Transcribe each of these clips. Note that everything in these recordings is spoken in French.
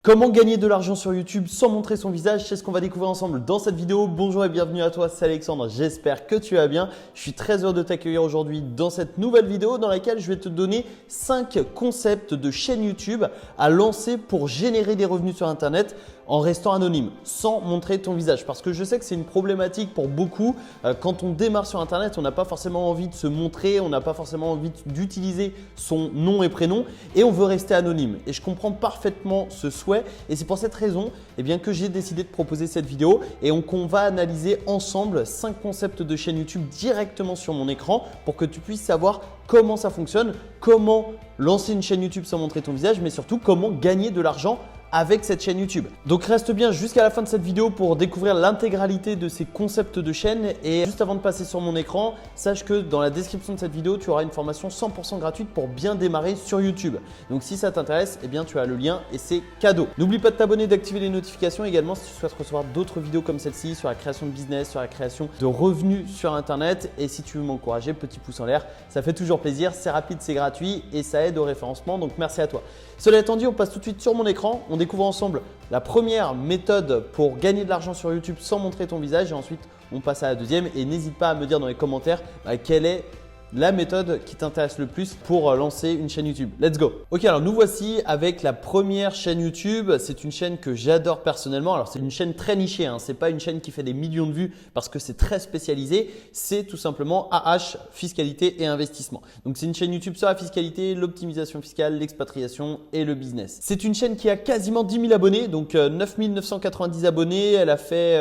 Comment gagner de l'argent sur YouTube sans montrer son visage? C'est ce qu'on va découvrir ensemble dans cette vidéo. Bonjour et bienvenue à toi, c'est Alexandre. J'espère que tu vas bien. Je suis très heureux de t'accueillir aujourd'hui dans cette nouvelle vidéo dans laquelle je vais te donner 5 concepts de chaîne YouTube à lancer pour générer des revenus sur Internet en restant anonyme, sans montrer ton visage. Parce que je sais que c'est une problématique pour beaucoup. Quand on démarre sur Internet, on n'a pas forcément envie de se montrer, on n'a pas forcément envie d'utiliser son nom et prénom et on veut rester anonyme. Et je comprends parfaitement ce souhait et c'est pour cette raison que j'ai décidé de proposer cette vidéo et qu'on va analyser ensemble 5 concepts de chaîne YouTube directement sur mon écran pour que tu puisses savoir comment ça fonctionne, comment lancer une chaîne YouTube sans montrer ton visage, mais surtout comment gagner de l'argent avec cette chaîne YouTube. Donc reste bien jusqu'à la fin de cette vidéo pour découvrir l'intégralité de ces concepts de chaîne. Et juste avant de passer sur mon écran, sache que dans la description de cette vidéo, tu auras une formation 100% gratuite pour bien démarrer sur YouTube. Donc si ça t'intéresse, tu as le lien et c'est cadeau. N'oublie pas de t'abonner, d'activer les notifications également si tu souhaites recevoir d'autres vidéos comme celle-ci sur la création de business, sur la création de revenus sur Internet. Et si tu veux m'encourager, petit pouce en l'air, ça fait toujours plaisir, c'est rapide, c'est gratuit et ça aide au référencement. Donc merci à toi. Cela étant dit, on passe tout de suite sur mon écran. On découvre ensemble la première méthode pour gagner de l'argent sur YouTube sans montrer ton visage et ensuite on passe à la deuxième et n'hésite pas à me dire dans les commentaires quelle est la méthode qui t'intéresse le plus pour lancer une chaîne YouTube. Let's go! Ok, alors nous voici avec la première chaîne YouTube. C'est une chaîne que j'adore personnellement. Alors c'est une chaîne très nichée, hein. Ce n'est pas une chaîne qui fait des millions de vues parce que c'est très spécialisé. C'est tout simplement AH, fiscalité et investissement. Donc c'est une chaîne YouTube sur la fiscalité, l'optimisation fiscale, l'expatriation et le business. C'est une chaîne qui a quasiment 10 000 abonnés, donc 9 990 abonnés. Elle a fait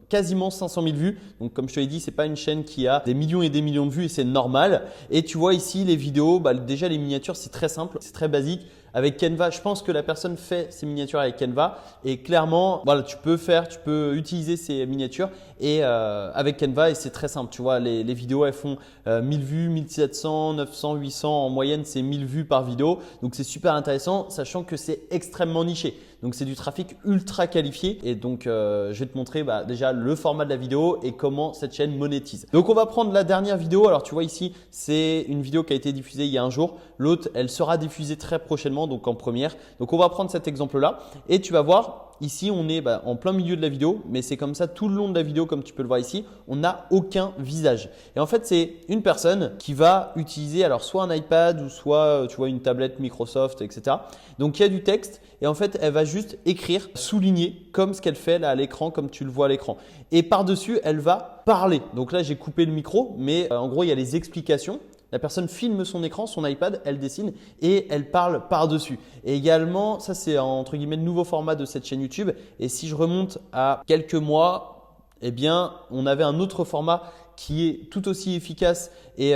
quasiment 500 000 vues. Donc comme je te l'ai dit, ce n'est pas une chaîne qui a des millions et des millions de vues et c'est normal. Et tu vois ici les vidéos, déjà les miniatures c'est très simple, c'est très basique. Avec Canva, je pense que la personne fait ses miniatures avec Canva et clairement, voilà, tu peux utiliser ces miniatures et avec Canva et c'est très simple. Tu vois, les vidéos elles font 1000 vues, 1700, 900, 800 en moyenne, c'est 1000 vues par vidéo. Donc c'est super intéressant, sachant que c'est extrêmement niché. Donc c'est du trafic ultra qualifié et donc je vais te montrer déjà le format de la vidéo et comment cette chaîne monétise. Donc on va prendre la dernière vidéo. Alors tu vois ici, c'est une vidéo qui a été diffusée il y a un jour. L'autre, elle sera diffusée très prochainement, donc en première. Donc on va prendre cet exemple-là et tu vas voir. Ici, on est en plein milieu de la vidéo, mais c'est comme ça tout le long de la vidéo, comme tu peux le voir ici, on n'a aucun visage. Et en fait, c'est une personne qui va utiliser alors soit un iPad ou soit tu vois une tablette Microsoft, etc. Donc, il y a du texte et en fait, elle va juste écrire, souligner comme ce qu'elle fait là à l'écran, comme tu le vois à l'écran. Et par-dessus, elle va parler. Donc là, j'ai coupé le micro, mais en gros, il y a les explications. La personne filme son écran, son iPad, elle dessine et elle parle par-dessus. Et également, ça c'est entre guillemets le nouveau format de cette chaîne YouTube. Et si je remonte à quelques mois, on avait un autre format qui est tout aussi efficace et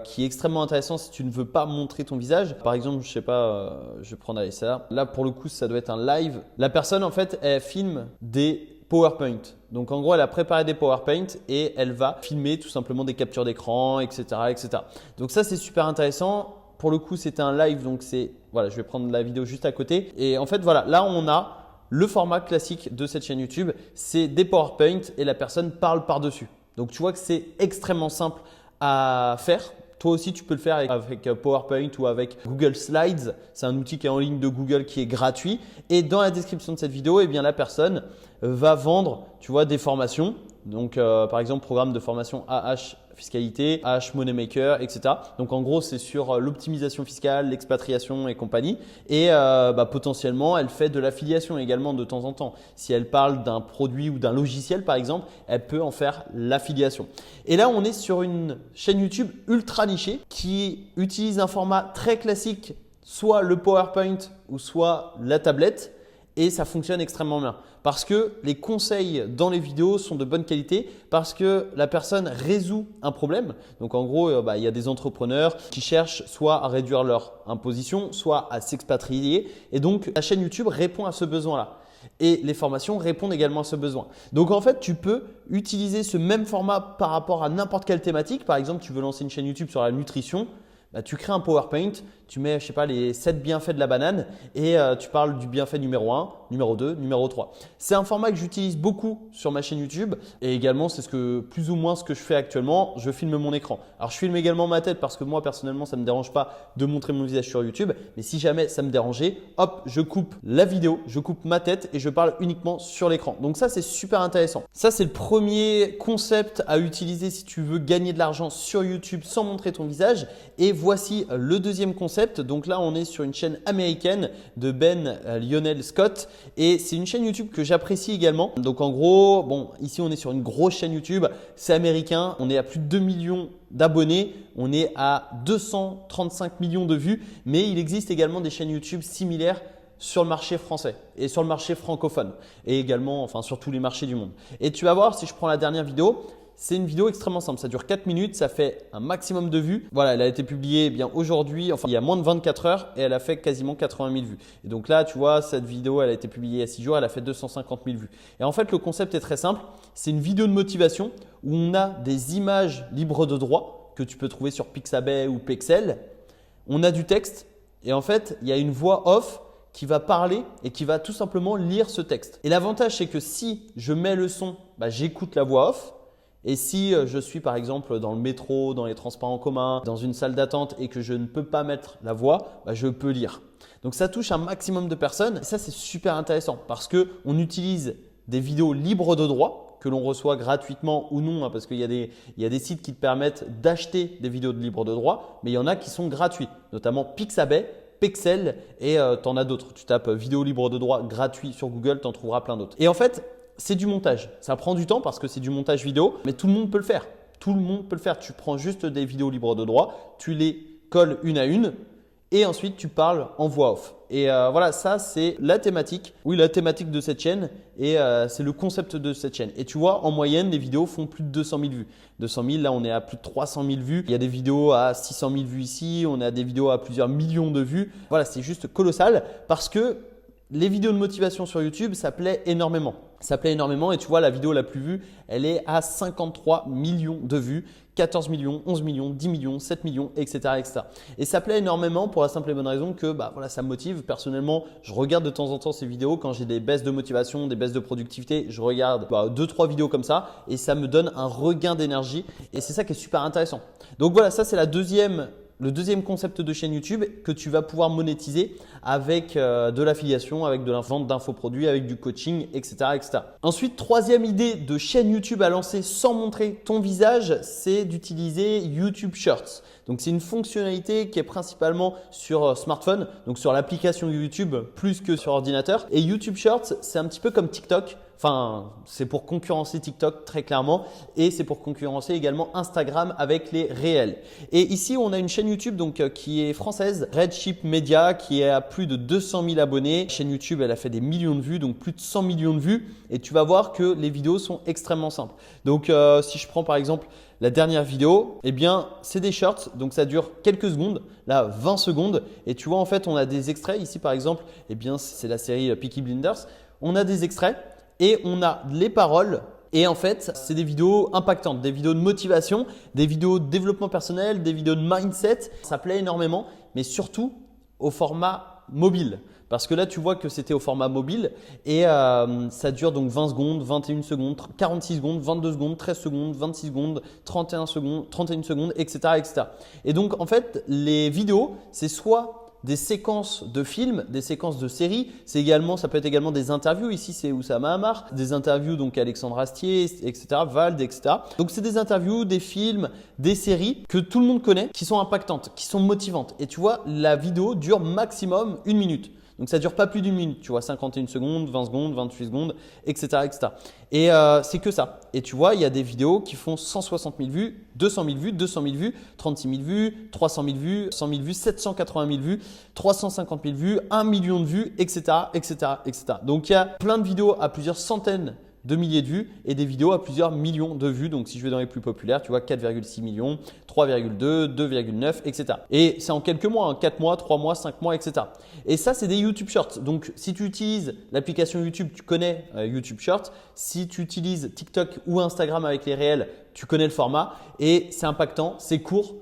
qui est extrêmement intéressant si tu ne veux pas montrer ton visage. Par exemple, je sais pas, je vais prendre ça. Là, pour le coup, ça doit être un live. La personne, en fait, elle filme des PowerPoint. Donc en gros, elle a préparé des PowerPoint et elle va filmer tout simplement des captures d'écran, etc., etc. Donc ça, c'est super intéressant. Pour le coup, c'était un live, donc voilà, je vais prendre la vidéo juste à côté. Et en fait, voilà, là, on a le format classique de cette chaîne YouTube. C'est des PowerPoint et la personne parle par-dessus. Donc tu vois que c'est extrêmement simple à faire. Toi aussi, tu peux le faire avec PowerPoint ou avec Google Slides. C'est un outil qui est en ligne de Google qui est gratuit. Et dans la description de cette vidéo, la personne va vendre, tu vois, des formations. Donc, par exemple, programme de formation AH fiscalité, AH Moneymaker, etc. Donc, en gros, c'est sur l'optimisation fiscale, l'expatriation et compagnie. Et potentiellement, elle fait de l'affiliation également de temps en temps. Si elle parle d'un produit ou d'un logiciel, par exemple, elle peut en faire l'affiliation. Et là, on est sur une chaîne YouTube ultra nichée qui utilise un format très classique, soit le PowerPoint ou soit la tablette. Et ça fonctionne extrêmement bien parce que les conseils dans les vidéos sont de bonne qualité parce que la personne résout un problème. Donc en gros, il y a des entrepreneurs qui cherchent soit à réduire leur imposition, soit à s'expatrier. Et donc, la chaîne YouTube répond à ce besoin-là. Et les formations répondent également à ce besoin. Donc en fait, tu peux utiliser ce même format par rapport à n'importe quelle thématique. Par exemple, tu veux lancer une chaîne YouTube sur la nutrition. Tu crées un PowerPoint, tu mets, je sais pas, les 7 bienfaits de la banane et tu parles du bienfait numéro 1, numéro 2, numéro 3. C'est un format que j'utilise beaucoup sur ma chaîne YouTube et également c'est plus ou moins ce que je fais actuellement, je filme mon écran. Alors je filme également ma tête parce que moi personnellement ça ne me dérange pas de montrer mon visage sur YouTube, mais si jamais ça me dérangeait, hop, je coupe la vidéo, je coupe ma tête et je parle uniquement sur l'écran. Donc ça c'est super intéressant. Ça c'est le premier concept à utiliser si tu veux gagner de l'argent sur YouTube sans montrer ton visage. Et voici le deuxième concept. Donc là, on est sur une chaîne américaine de Ben Lionel Scott et c'est une chaîne YouTube que j'apprécie également. Donc en gros, bon, ici on est sur une grosse chaîne YouTube, c'est américain, on est à plus de 2 millions d'abonnés, on est à 235 millions de vues, mais il existe également des chaînes YouTube similaires sur le marché français et sur le marché francophone et également, enfin sur tous les marchés du monde. Et tu vas voir, si je prends la dernière vidéo, c'est une vidéo extrêmement simple, ça dure 4 minutes, ça fait un maximum de vues. Voilà, elle a été publiée bien aujourd'hui, enfin il y a moins de 24 heures et elle a fait quasiment 80 000 vues. Et donc là, tu vois, cette vidéo, elle a été publiée il y a 6 jours, elle a fait 250 000 vues. Et en fait, le concept est très simple, c'est une vidéo de motivation où on a des images libres de droit que tu peux trouver sur Pixabay ou Pexel. On a du texte et en fait, il y a une voix off qui va parler et qui va tout simplement lire ce texte. Et l'avantage, c'est que si je mets le son, j'écoute la voix off. Et si je suis par exemple dans le métro, dans les transports en commun, dans une salle d'attente et que je ne peux pas mettre la voix, je peux lire. Donc ça touche un maximum de personnes et ça c'est super intéressant parce qu'on utilise des vidéos libres de droit que l'on reçoit gratuitement ou non parce qu'il y a des sites qui te permettent d'acheter des vidéos de libre de droit, mais il y en a qui sont gratuits, notamment Pixabay, Pexel et tu en as d'autres. Tu tapes vidéo libre de droit gratuit sur Google, tu en trouveras plein d'autres. Et en fait, c'est du montage. Ça prend du temps parce que c'est du montage vidéo, mais tout le monde peut le faire. Tout le monde peut le faire. Tu prends juste des vidéos libres de droit, tu les colles une à une et ensuite tu parles en voix off. Et voilà, ça c'est la thématique. Oui, la thématique de cette chaîne et c'est le concept de cette chaîne. Et tu vois, en moyenne, les vidéos font plus de 200 000 vues. 200 000, là on est à plus de 300 000 vues. Il y a des vidéos à 600 000 vues ici, on a des vidéos à plusieurs millions de vues. Voilà, c'est juste colossal parce que les vidéos de motivation sur YouTube, ça plaît énormément. Ça plaît énormément et tu vois, la vidéo la plus vue, elle est à 53 millions de vues, 14 millions, 11 millions, 10 millions, 7 millions, etc., etc. Et ça plaît énormément pour la simple et bonne raison que voilà, ça me motive. Personnellement, je regarde de temps en temps ces vidéos quand j'ai des baisses de motivation, des baisses de productivité. Je regarde 2-3 vidéos comme ça et ça me donne un regain d'énergie et c'est ça qui est super intéressant. Donc voilà, ça c'est le deuxième concept de chaîne YouTube que tu vas pouvoir monétiser avec de l'affiliation, avec de la vente d'infoproduits, avec du coaching, etc., etc. Ensuite, troisième idée de chaîne YouTube à lancer sans montrer ton visage, c'est d'utiliser YouTube Shorts. Donc, c'est une fonctionnalité qui est principalement sur smartphone, donc sur l'application YouTube plus que sur ordinateur. Et YouTube Shorts, c'est un petit peu comme TikTok. Enfin, c'est pour concurrencer TikTok très clairement et c'est pour concurrencer également Instagram avec les réels. Et ici, on a une chaîne YouTube qui est française, Redship Media, qui est à plus de 200 000 abonnés. La chaîne YouTube, elle a fait des millions de vues, donc plus de 100 millions de vues. Et tu vas voir que les vidéos sont extrêmement simples. Donc, si je prends par exemple la dernière vidéo, eh bien, c'est des shorts, donc ça dure quelques secondes, là 20 secondes. Et tu vois, en fait, on a des extraits. Ici, par exemple, eh bien, c'est la série Peaky Blinders. On a des extraits. Et on a les paroles et en fait, c'est des vidéos impactantes, des vidéos de motivation, des vidéos de développement personnel, des vidéos de mindset. Ça plaît énormément, mais surtout au format mobile. Parce que là, tu vois que c'était au format mobile et ça dure donc 20 secondes, 21 secondes, 46 secondes, 22 secondes, 13 secondes, 26 secondes, 31 secondes, 31 secondes, etc., etc. Et donc, en fait, les vidéos, c'est soit des séquences de films, des séquences de séries. Ça peut être également des interviews. Ici, c'est Oussama Hamar, des interviews donc Alexandre Astier, etc., Vald, etc. Donc, c'est des interviews, des films, des séries que tout le monde connaît, qui sont impactantes, qui sont motivantes. Et tu vois, la vidéo dure maximum 1 minute. Donc, ça ne dure pas plus d'1 minute. Tu vois, 51 secondes, 20 secondes, 28 secondes, etc., etc. Et c'est que ça. Et tu vois, il y a des vidéos qui font 160 000 vues, 200 000 vues, 200 000 vues, 36 000 vues, 300 000 vues, 100 000 vues, 780 000 vues, 350 000 vues, 1 million de vues, etc., etc., etc. Donc, il y a plein de vidéos à plusieurs centaines de milliers de vues et des vidéos à plusieurs millions de vues. Donc, si je vais dans les plus populaires, tu vois 4,6 millions, 3,2, 2,9, etc. Et c'est en quelques mois, 4 mois, 3 mois, 5 mois, etc. Et ça, c'est des YouTube Shorts. Donc, si tu utilises l'application YouTube, tu connais YouTube Shorts. Si tu utilises TikTok ou Instagram avec les réels, tu connais le format et c'est impactant, c'est court.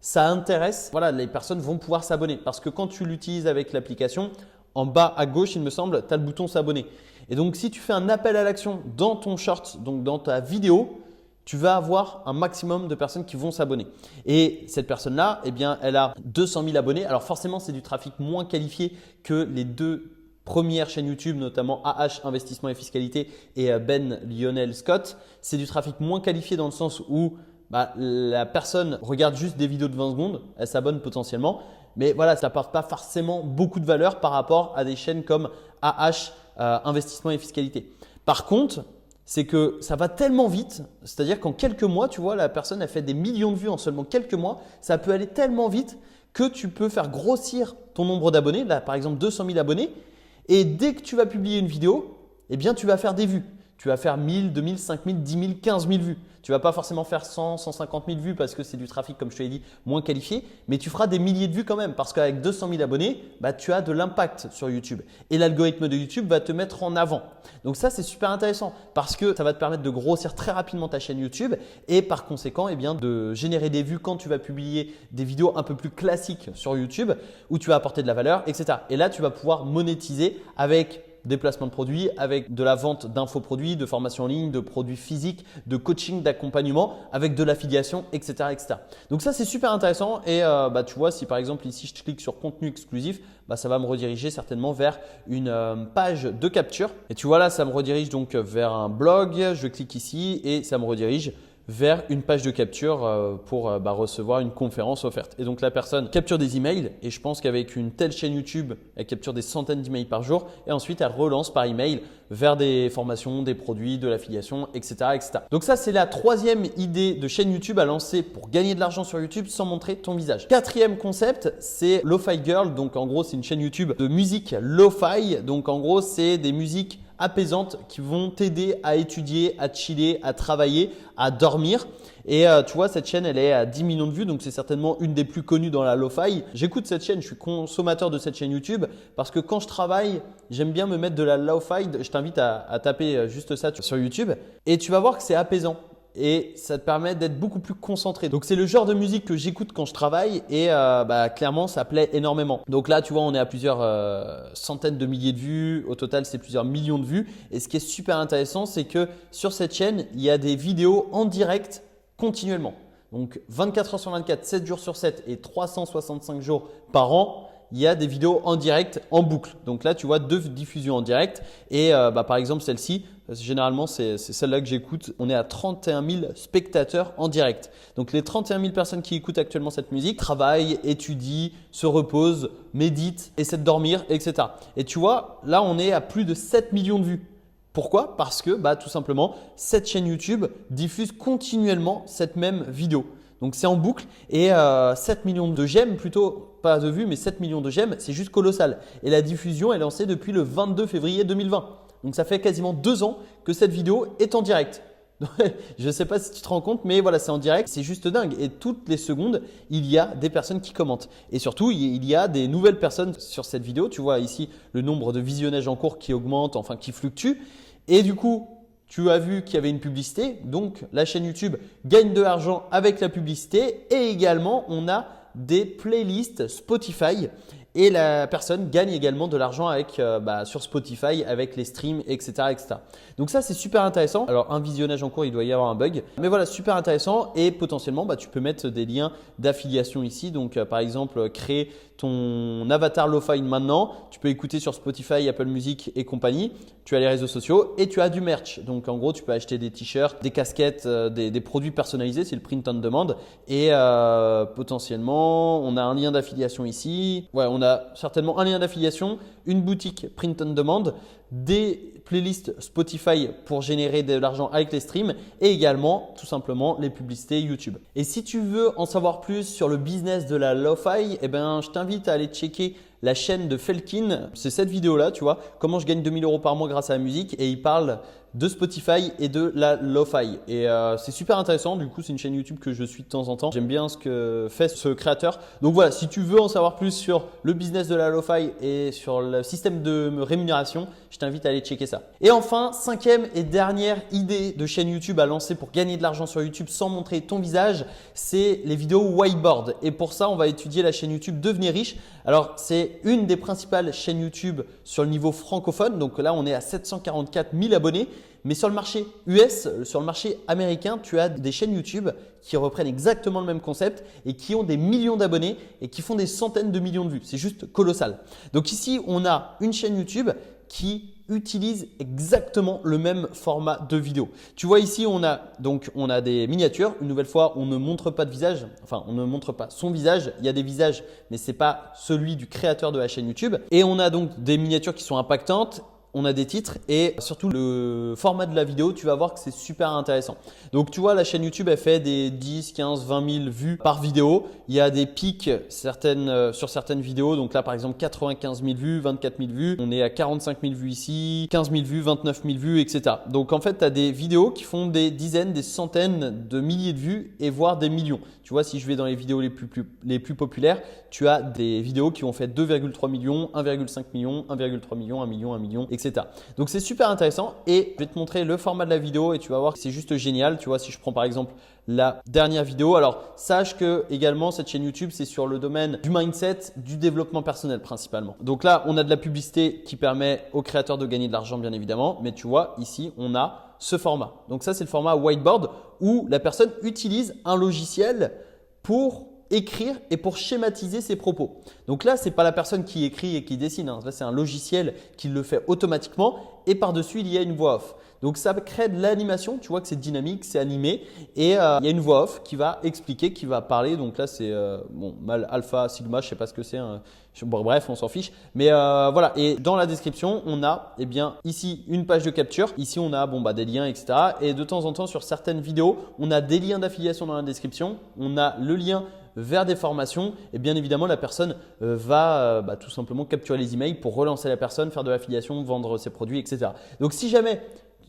ça intéresse, voilà, les personnes vont pouvoir s'abonner. Parce que quand tu l'utilises avec l'application, en bas à gauche, il me semble, tu as le bouton s'abonner. Et donc, si tu fais un appel à l'action dans ton short, donc dans ta vidéo, tu vas avoir un maximum de personnes qui vont s'abonner. Et cette personne-là, eh bien, elle a 200 000 abonnés. Alors forcément, c'est du trafic moins qualifié que les deux premières chaînes YouTube, notamment AH Investissement et Fiscalité et Ben Lionel Scott. C'est du trafic moins qualifié dans le sens où la personne regarde juste des vidéos de 20 secondes, elle s'abonne potentiellement. Mais voilà, ça n'apporte pas forcément beaucoup de valeur par rapport à des chaînes comme AH Investissement et Fiscalité. Par contre, c'est que ça va tellement vite, c'est-à-dire qu'en quelques mois, tu vois, la personne a fait des millions de vues en seulement quelques mois. Ça peut aller tellement vite que tu peux faire grossir ton nombre d'abonnés. Là, par exemple, 200 000 abonnés. Et dès que tu vas publier une vidéo, eh bien, tu vas faire des vues. Tu vas faire 1000, 2000, 5000, 10 000, 15 000 vues. Tu ne vas pas forcément faire 100, 150 000 vues parce que c'est du trafic, comme je te l'ai dit, moins qualifié. Mais tu feras des milliers de vues quand même parce qu'avec 200 000 abonnés, tu as de l'impact sur YouTube. Et l'algorithme de YouTube va te mettre en avant. Donc ça, c'est super intéressant parce que ça va te permettre de grossir très rapidement ta chaîne YouTube et par conséquent, eh bien, de générer des vues quand tu vas publier des vidéos un peu plus classiques sur YouTube où tu vas apporter de la valeur, etc. Et là, tu vas pouvoir monétiser avec des placements de produits, avec de la vente d'infoproduits, de formations en ligne, de produits physiques, de coaching, d'accompagnement, avec de l'affiliation, etc., etc. Donc ça, c'est super intéressant et tu vois, si par exemple ici, je clique sur contenu exclusif, ça va me rediriger certainement vers une page de capture. Et tu vois là, ça me redirige donc vers un blog. Je clique ici et ça me redirige vers une page de capture pour recevoir une conférence offerte. Et donc la personne capture des emails et je pense qu'avec une telle chaîne YouTube, elle capture des centaines d'emails par jour et ensuite elle relance par email vers des formations, des produits, de l'affiliation, etc., etc. Donc ça, c'est la troisième idée de chaîne YouTube à lancer pour gagner de l'argent sur YouTube sans montrer ton visage. Quatrième concept, c'est Lo-Fi Girl. Donc en gros, c'est une chaîne YouTube de musique Lo-Fi. Donc en gros, c'est des musiques apaisantes qui vont t'aider à étudier, à chiller, à travailler, à dormir. Et tu vois, cette chaîne, elle est à 10 millions de vues, donc c'est certainement une des plus connues dans la lo-fi. J'écoute cette chaîne, je suis consommateur de cette chaîne YouTube parce que quand je travaille, j'aime bien me mettre de la lo-fi. Je t'invite à taper juste ça sur YouTube et tu vas voir que c'est apaisant. Et ça te permet d'être beaucoup plus concentré. Donc c'est le genre de musique que j'écoute quand je travaille et clairement ça plaît énormément. Donc là tu vois, on est à plusieurs centaines de milliers de vues. Au total, c'est plusieurs millions de vues. Et ce qui est super intéressant, c'est que sur cette chaîne, il y a des vidéos en direct continuellement. Donc 24 heures sur 24, 7 jours sur 7 et 365 jours par an. Il y a des vidéos en direct en boucle. Donc là, tu vois 2 diffusions en direct. Et par exemple, celle-ci, généralement, c'est celle-là que j'écoute. On est à 31 000 spectateurs en direct. Donc les 31 000 personnes qui écoutent actuellement cette musique travaillent, étudient, se reposent, méditent, essaient de dormir, etc. Et tu vois, là, on est à plus de 7 millions de vues. Pourquoi? Parce que tout simplement, cette chaîne YouTube diffuse continuellement cette même vidéo. Donc c'est en boucle et 7 millions de j'aime, plutôt pas de vues, mais 7 millions de j'aime, c'est juste colossal. Et la diffusion est lancée depuis le 22 février 2020. Donc ça fait quasiment 2 ans que cette vidéo est en direct. Je ne sais pas si tu te rends compte, mais voilà, c'est en direct, c'est juste dingue. Et toutes les secondes, il y a des personnes qui commentent. Et surtout, il y a des nouvelles personnes sur cette vidéo. Tu vois ici le nombre de visionnages en cours qui augmente, enfin qui fluctue. Et du coup, tu as vu qu'il y avait une publicité, donc la chaîne YouTube gagne de l'argent avec la publicité et également on a des playlists Spotify et la personne gagne également de l'argent avec sur Spotify avec les streams, etc., etc. Donc ça, c'est super intéressant. Alors un visionnage en cours, il doit y avoir un bug, mais voilà, super intéressant et potentiellement tu peux mettre des liens d'affiliation ici. Donc par exemple, créer ton avatar Lo-Fi maintenant, tu peux écouter sur Spotify, Apple Music et compagnie. Tu as les réseaux sociaux et tu as du merch. Donc en gros, tu peux acheter des t-shirts, des casquettes, des produits personnalisés, c'est le print on demand. Et potentiellement, on a un lien d'affiliation ici. Ouais, on a certainement un lien d'affiliation, une boutique print on demand, des playlists Spotify pour générer de l'argent avec les streams et également tout simplement les publicités YouTube. Et si tu veux en savoir plus sur le business de la lo-fi, je t'invite à aller checker la chaîne de Felkin. C'est cette vidéo-là, tu vois, comment je gagne 2000 € par mois grâce à la musique et il parle de Spotify et de la lo-fi. Et c'est super intéressant. Du coup, c'est une chaîne YouTube que je suis de temps en temps. J'aime bien ce que fait ce créateur. Donc voilà, si tu veux en savoir plus sur le business de la lo-fi et sur le système de rémunération, je t'invite à aller checker ça. Et enfin, cinquième et dernière idée de chaîne YouTube à lancer pour gagner de l'argent sur YouTube sans montrer ton visage, c'est les vidéos whiteboard. Et pour ça, on va étudier la chaîne YouTube Devenez riche. Alors, c'est une des principales chaînes YouTube sur le niveau francophone. Donc là, on est à 744 000 abonnés. Mais sur le marché US, sur le marché américain, tu as des chaînes YouTube qui reprennent exactement le même concept et qui ont des millions d'abonnés et qui font des centaines de millions de vues. C'est juste colossal. Donc ici, on a une chaîne YouTube qui utilise exactement le même format de vidéo. Tu vois ici, on a des miniatures. Une nouvelle fois, on ne montre pas de visage. Enfin, on ne montre pas son visage. Il y a des visages, mais ce n'est pas celui du créateur de la chaîne YouTube. Et on a donc des miniatures qui sont impactantes. On a des titres et surtout le format de la vidéo, tu vas voir que c'est super intéressant. Donc tu vois, la chaîne YouTube, elle fait des 10, 15, 20 000 vues par vidéo. Il y a des pics sur certaines vidéos. Donc là, par exemple, 95 000 vues, 24 000 vues. On est à 45 000 vues ici, 15 000 vues, 29 000 vues, etc. Donc en fait, tu as des vidéos qui font des dizaines, des centaines de milliers de vues et voire des millions. Tu vois, si je vais dans les vidéos les plus populaires, tu as des vidéos qui ont fait 2,3 millions, 1,5 million, 1,3 million, 1 million, 1 million, etc. Donc c'est super intéressant et je vais te montrer le format de la vidéo et tu vas voir que c'est juste génial. Tu vois, si je prends par exemple la dernière vidéo, alors sache que également cette chaîne YouTube, c'est sur le domaine du mindset, du développement personnel principalement. Donc là, on a de la publicité qui permet aux créateurs de gagner de l'argent bien évidemment, mais tu vois ici, on a ce format. Donc ça, c'est le format whiteboard où la personne utilise un logiciel pour écrire et pour schématiser ses propos. Donc là, ce n'est pas la personne qui écrit et qui dessine. Là, c'est un logiciel qui le fait automatiquement et par-dessus, il y a une voix off. Donc ça crée de l'animation, tu vois que c'est dynamique, c'est animé et il y a une voix off qui va expliquer, qui va parler. Donc là, c'est mal alpha, sigma, je ne sais pas ce que c'est. Bon, bref, on s'en fiche. Mais voilà, et dans la description, on a ici une page de capture. Ici, on a des liens, etc. Et de temps en temps, sur certaines vidéos, on a des liens d'affiliation dans la description. On a le lien vers des formations et bien évidemment la personne va tout simplement capturer les emails pour relancer la personne, faire de l'affiliation, vendre ses produits, etc. Donc si jamais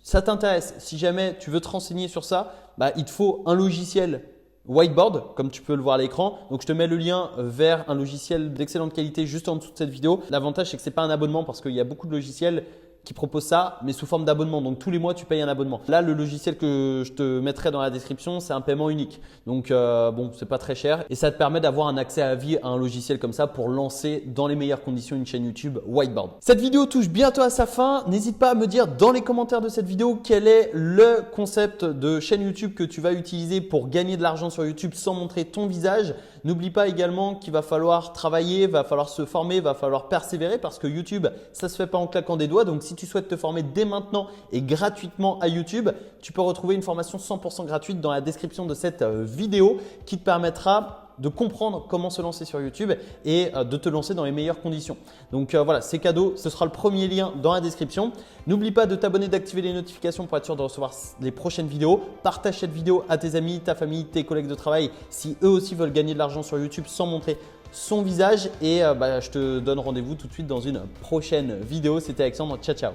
ça t'intéresse, si jamais tu veux te renseigner sur ça, il te faut un logiciel whiteboard comme tu peux le voir à l'écran. Donc je te mets le lien vers un logiciel d'excellente qualité juste en dessous de cette vidéo. L'avantage c'est que ce n'est pas un abonnement parce qu'il y a beaucoup de logiciels qui propose ça, mais sous forme d'abonnement. Donc, tous les mois, tu payes un abonnement. Là, le logiciel que je te mettrai dans la description, c'est un paiement unique. Donc, bon, c'est pas très cher et ça te permet d'avoir un accès à vie à un logiciel comme ça pour lancer dans les meilleures conditions une chaîne YouTube whiteboard. Cette vidéo touche bientôt à sa fin. N'hésite pas à me dire dans les commentaires de cette vidéo quel est le concept de chaîne YouTube que tu vas utiliser pour gagner de l'argent sur YouTube sans montrer ton visage. N'oublie pas également qu'il va falloir travailler, va falloir se former, va falloir persévérer parce que YouTube, ça se fait pas en claquant des doigts. Donc, si tu souhaites te former dès maintenant et gratuitement à YouTube, tu peux retrouver une formation 100% gratuite dans la description de cette vidéo qui te permettra de comprendre comment se lancer sur YouTube et de te lancer dans les meilleures conditions. Donc voilà, c'est cadeau. Ce sera le premier lien dans la description. N'oublie pas de t'abonner, d'activer les notifications pour être sûr de recevoir les prochaines vidéos. Partage cette vidéo à tes amis, ta famille, tes collègues de travail si eux aussi veulent gagner de l'argent sur YouTube sans montrer son visage. Et je te donne rendez-vous tout de suite dans une prochaine vidéo. C'était Alexandre. Ciao, ciao.